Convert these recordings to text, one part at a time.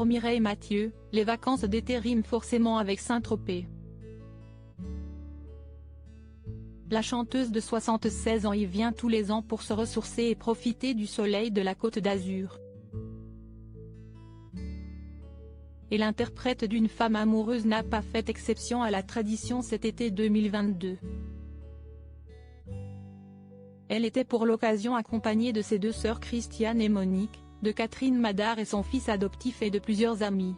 Pour Mireille Mathieu, les vacances d'été riment forcément avec Saint-Tropez. La chanteuse de 76 ans y vient tous les ans pour se ressourcer et profiter du soleil de la Côte d'Azur. Et l'interprète d'une femme amoureuse n'a pas fait exception à la tradition cet été 2022. Elle était pour l'occasion accompagnée de ses deux sœurs Christiane et Monique, de Catherine Madar et son fils adoptif et de plusieurs amis.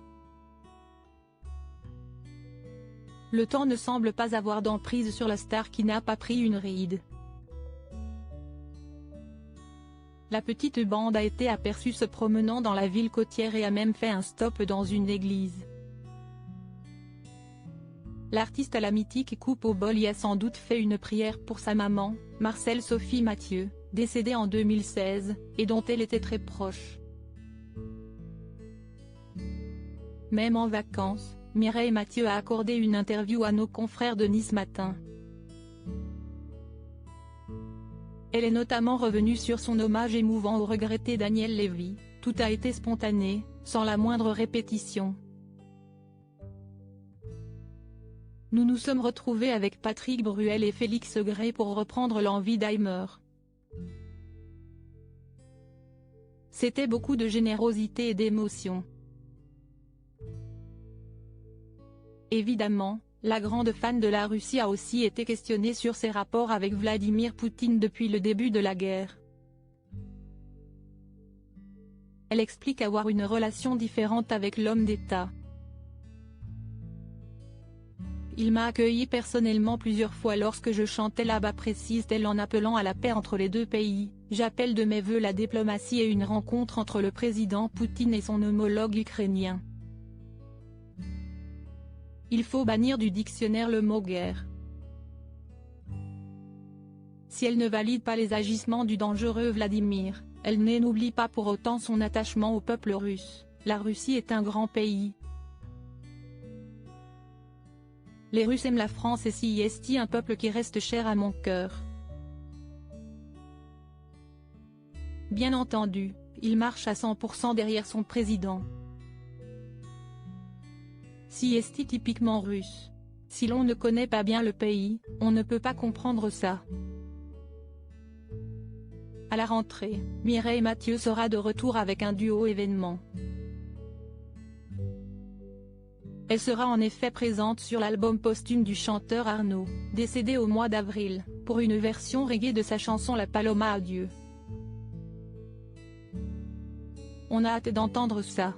Le temps ne semble pas avoir d'emprise sur la star qui n'a pas pris une ride. La petite bande a été aperçue se promenant dans la ville côtière et a même fait un stop dans une église. L'artiste à la mythique coupe au bol y a sans doute fait une prière pour sa maman, Marcelle Sophie Mathieu, décédée en 2016, et dont elle était très proche. Même en vacances, Mireille Mathieu a accordé une interview à nos confrères de Nice Matin. Elle est notamment revenue sur son hommage émouvant au regretté Daniel Lévy. Tout a été spontané, sans la moindre répétition. Nous nous sommes retrouvés avec Patrick Bruel et Félix Gray pour reprendre l'envie d'Aimer. C'était beaucoup de générosité et d'émotion. Évidemment, la grande fan de la Russie a aussi été questionnée sur ses rapports avec Vladimir Poutine depuis le début de la guerre. Elle explique avoir une relation différente avec l'homme d'État. Il m'a accueilli personnellement plusieurs fois lorsque je chantais là-bas, précise-t-elle en appelant à la paix entre les deux pays. J'appelle de mes vœux la diplomatie et une rencontre entre le président Poutine et son homologue ukrainien. Il faut bannir du dictionnaire le mot guerre. Si elle ne valide pas les agissements du dangereux Vladimir, elle n'oublie pas pour autant son attachement au peuple russe. La Russie est un grand pays. Les Russes aiment la France et c'est un peuple qui reste cher à mon cœur. Bien entendu, il marche à 100% derrière son président. C'est typiquement russe. Si l'on ne connaît pas bien le pays, on ne peut pas comprendre ça. À la rentrée, Mireille Mathieu sera de retour avec un duo événement. Elle sera en effet présente sur l'album posthume du chanteur Arnaud, décédé au mois d'avril, pour une version reggae de sa chanson La Paloma Adieu. On a hâte d'entendre ça.